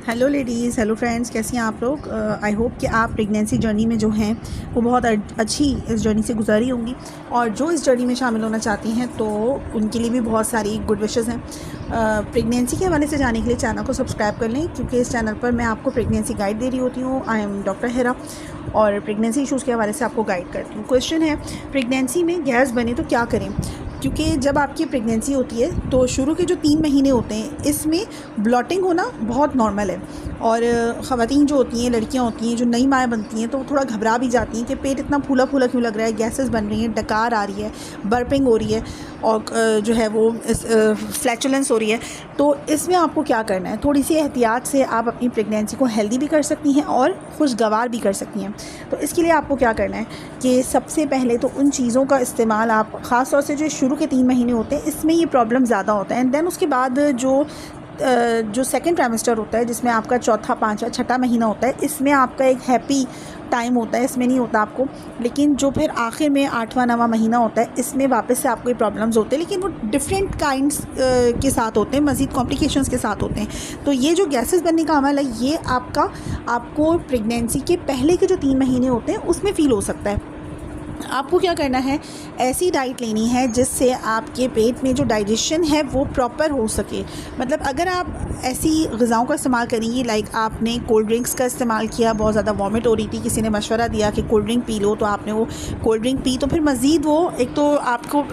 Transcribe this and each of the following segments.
Hello ladies, hello friends, कैसी हैं आप लोग। आई होप कि आप प्रेगनेंसी जर्नी में जो हैं वो बहुत अच्छी इस जर्नी से गुजारी होंगी, और जो इस जर्नी में शामिल होना चाहती हैं तो उनके लिए भी बहुत सारी गुड विशेस हैं। प्रेगनेंसी के हवाले से जानने के लिए चैनल को सब्सक्राइब कर लें, क्योंकि इस चैनल पर मैं आपको प्रेगनेंसी गाइड दे रही होती हूँ। आई एम डॉक्टर हिरा और प्रेगनेंसी इशूज़ के हवाले से आपको गाइड करती हूँ। क्वेश्चन है, प्रेगनेंसी में गैस बने तो क्या करें। क्योंकि जब आपकी प्रेगनेंसी होती है तो शुरू के जो 3 महीने होते हैं इसमें ब्लॉटिंग होना बहुत नॉर्मल है, और ख़वातीन जो होती हैं, लड़कियां होती हैं जो नई माएँ बनती हैं, तो वो थोड़ा घबरा भी जाती हैं कि पेट इतना फूला फूला क्यों लग रहा है, गैसेस बन रही हैं, डकार आ रही है, बर्पिंग हो रही है, और जो है वो फ्लैचुलेंस हो रही है। तो इसमें आपको क्या करना है, थोड़ी सी एहतियात से आप अपनी प्रेगनेंसी को हेल्दी भी कर सकती हैं और खुशगवार भी कर सकती हैं। तो इसके लिए आपको क्या करना है कि सबसे पहले तो उन चीज़ों का इस्तेमाल आप, ख़ास तौर से जो शुरू के 3 महीने होते हैं इसमें ये प्रॉब्लम ज़्यादा होता है, एंड देन उसके बाद जो सेकेंड ट्राइमेस्टर होता है, जिसमें आपका चौथा, पाँचवा, छठा महीना होता है, इसमें आपका एक हैप्पी टाइम होता है, इसमें नहीं होता आपको। लेकिन जो फिर आखिर में 8वां 9वां महीना होता है, इसमें वापस से आपको ये प्रॉब्लम्स होते हैं, लेकिन वो डिफरेंट काइंड्स के साथ होते हैं, मज़ीद कॉम्प्लिकेशंस के साथ होते हैं। तो ये जो गैसेस बनने का अमल है, ये आपको प्रेगनेंसी के पहले के जो 3 महीने होते हैं उसमें फ़ील हो सकता है। आपको क्या करना है, ऐसी डाइट लेनी है जिससे आपके पेट में जो डाइजेशन है वो प्रॉपर हो सके। मतलब अगर आप ऐसी ग़िज़ाओं का इस्तेमाल करेंगी, लाइक आपने कोल्ड ड्रिंक्स का इस्तेमाल किया, बहुत ज़्यादा वॉमिट हो रही थी, किसी ने मशवरा दिया कि कोल्ड ड्रिंक पी लो, तो आपने वो कोल्ड ड्रिंक पी, तो फिर मज़ीद वो एक तो आपको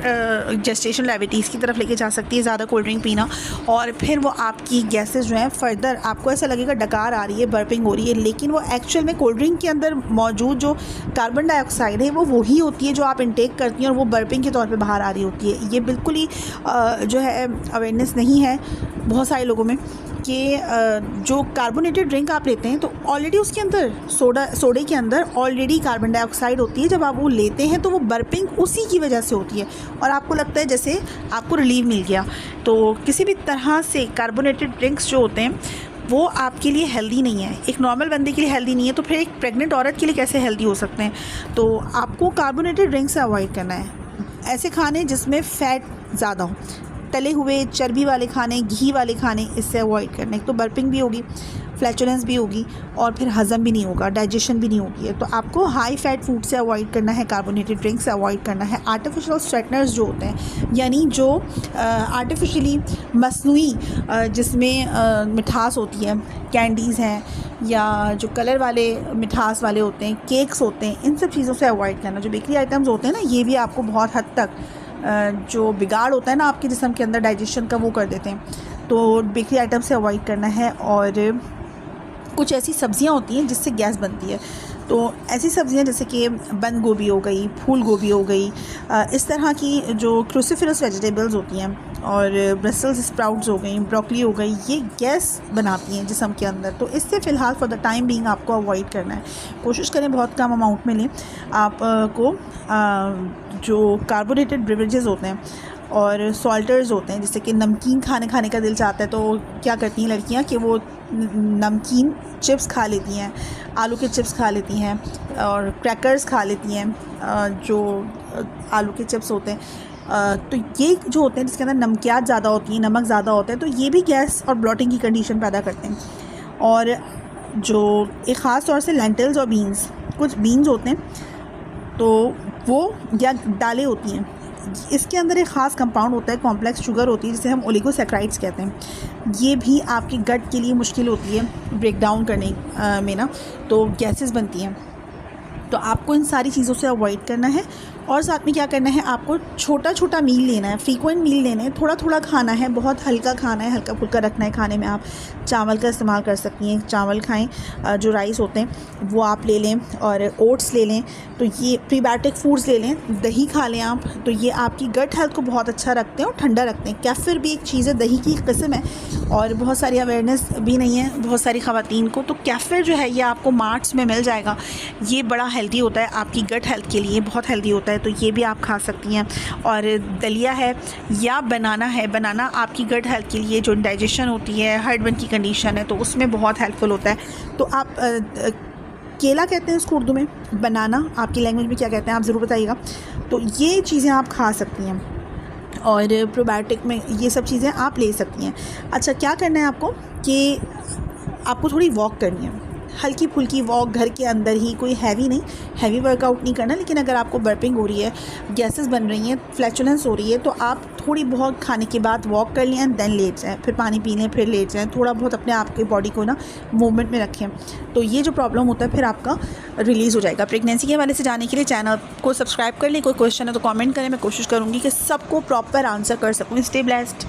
जेस्टेशन डायबिटीज़ की तरफ लेके जा सकती है ज़्यादा कोल्ड ड्रिंक पीना, और फिर वो आपकी गैसेस जो हैं फर्दर, आपको ऐसा लगेगा डकार आ रही है, बर्पिंग हो रही है, लेकिन वो एक्चुअल में कोल्ड ड्रिंक के अंदर मौजूद जो कार्बन डाइऑक्साइड है वो वही होती है जो आप इंटेक करती हैं, और वो बर्पिंग के तौर पे बाहर आ रही होती है। ये बिल्कुल ही जो है अवेयरनेस नहीं है बहुत सारे लोगों में कि जो कार्बोनेटेड ड्रिंक आप लेते हैं तो ऑलरेडी उसके अंदर सोडे के अंदर ऑलरेडी कार्बन डाइऑक्साइड होती है। जब आप वो लेते हैं तो वो बर्पिंग उसी की वजह से होती है, और आपको लगता है जैसे आपको रिलीफ मिल गया। तो किसी भी तरह से कार्बोनेटेड ड्रिंक्स जो होते हैं वो आपके लिए हेल्दी नहीं है, एक नॉर्मल बंदे के लिए हेल्दी नहीं है, तो फिर एक प्रेग्नेंट औरत के लिए कैसे हेल्दी हो सकते हैं। तो आपको कार्बोनेटेड ड्रिंक से अवॉइड करना है, ऐसे खाने जिसमें फ़ैट ज़्यादा हो, तले हुए चर्बी वाले खाने, घी वाले खाने, इससे अवॉइड करना है। तो बर्पिंग भी होगी, फ्लैचुलेंस भी होगी, और फिर हज़म भी नहीं होगा, डाइजेशन भी नहीं होगी। तो आपको हाई फैट फूड से अवॉइड करना है, कार्बोनेटेड ड्रिंक से अवॉइड करना है। आर्टिफिशियल स्वीटनर्स जो होते हैं, यानी जो आर्टिफिशियली मसनूई जिसमें मिठास होती है, कैंडीज़ हैं या जो कलर वाले मिठास वाले होते हैं, केक्स होते हैं, इन सब चीज़ों से अवॉइड करना। जो बेकरी आइटम्स होते हैं ना, ये भी आपको बहुत हद तक जो बिगाड़ होता है ना आपके जिस्म के अंदर डाइजेशन का, वो कर देते हैं। तो बेकरी आइटम से अवॉइड करना है। और कुछ ऐसी सब्ज़ियाँ होती हैं जिससे गैस बनती है, तो ऐसी सब्ज़ियाँ जैसे कि बंद गोभी हो गई, फूल गोभी हो गई, इस तरह की जो क्रूसीफेरस वेजिटेबल्स होती हैं, और ब्रसल्स स्प्राउट्स हो गई, ब्रोकली हो गई, ये गैस बनाती हैं जिस्म के अंदर। तो इससे फ़िलहाल फॉर द टाइम बीइंग आपको अवॉइड करना है। कोशिश करें बहुत कम अमाउंट में लें। आपको जो कार्बोनेटेड बेवरेजेस होते हैं और सॉल्टर्स होते हैं, जैसे कि नमकीन खाने का दिल चाहता है, तो क्या करती हैं लड़कियां कि वो नमकीन चिप्स खा लेती हैं, आलू के चिप्स खा लेती हैं, और क्रैकर्स खा लेती हैं जो आलू के चिप्स होते हैं। तो ये जो होते हैं जिसके अंदर नमकियात ज़्यादा होती हैं, नमक ज़्यादा होता है, तो ये भी गैस और ब्लॉटिंग की कंडीशन पैदा करते हैं। और जो एक ख़ास तौर से लेंटिल्स और बीन्स, कुछ बीन्स होते हैं तो वो या दालें होती हैं, इसके अंदर एक ख़ास कंपाउंड होता है, कॉम्प्लेक्स शुगर होती है, जिसे हम ओलिगोसैकेराइड्स कहते हैं। ये भी आपके गट के लिए मुश्किल होती है ब्रेक डाउन करने में ना, तो गैसेस बनती हैं। तो आपको इन सारी चीज़ों से अवॉइड करना है। और साथ में क्या करना है, आपको छोटा छोटा मील लेना है, फ्रीक्वेंट मील लेने हैं, थोड़ा थोड़ा खाना है, बहुत हल्का खाना है, हल्का फुल्का रखना है खाने में। आप चावल का इस्तेमाल कर सकती हैं, चावल खाएं, जो राइस होते हैं वो आप ले लें, और ओट्स ले लें, तो ये प्रीबायोटिक फूड्स ले लें, दही खा लें आप, तो ये आपकी गट हेल्थ को बहुत अच्छा रखते हैं और ठंडा रखते हैं। कैफिर भी एक चीज़ है, दही की किस्म है, और बहुत सारी अवेयरनेस भी नहीं है बहुत सारी ख़वातीन को। तो कैफिर जो है ये आपको मार्ट्स में मिल जाएगा, ये बड़ा हेल्दी होता है आपकी गट हेल्थ के लिए, बहुत हेल्दी होता है, तो ये भी आप खा सकती हैं। और दलिया है या बनाना है, बनाना आपकी गट हेल्थ के लिए, जो डाइजेशन होती है, हार्टबर्न की कंडीशन है, तो उसमें बहुत हेल्पफुल होता है। तो आप केला कहते हैं इसको उर्दू में, बनाना आपकी लैंग्वेज में क्या कहते हैं आप ज़रूर बताइएगा। तो ये चीज़ें आप खा सकती हैं, और प्रोबायोटिक में ये सब चीज़ें आप ले सकती हैं। अच्छा, क्या करना है आपको कि आपको थोड़ी वॉक करनी है, हल्की फुल्की वॉक घर के अंदर ही, कोई हैवी नहीं, हैवी वर्कआउट नहीं करना। लेकिन अगर आपको बर्पिंग हो रही है, गैसेस बन रही हैं, फ्लैचुलेंस हो रही है, तो आप थोड़ी बहुत खाने के बाद वॉक कर लें एंड देन लेट जाएँ, फिर पानी पी लें, फिर लेट जाएँ, थोड़ा बहुत अपने आप के बॉडी को ना मूवमेंट में रखें, तो ये जो प्रॉब्लम होता है फिर आपका रिलीज़ हो जाएगा। प्रेगनेंसी के हवाले से जानने के लिए चैनल को सब्सक्राइब कर लें। कोई क्वेश्चन है तो कमेंट करें, मैं कोशिश करूँगी कि सबको प्रॉपर आंसर कर सकूँ। Stay blessed.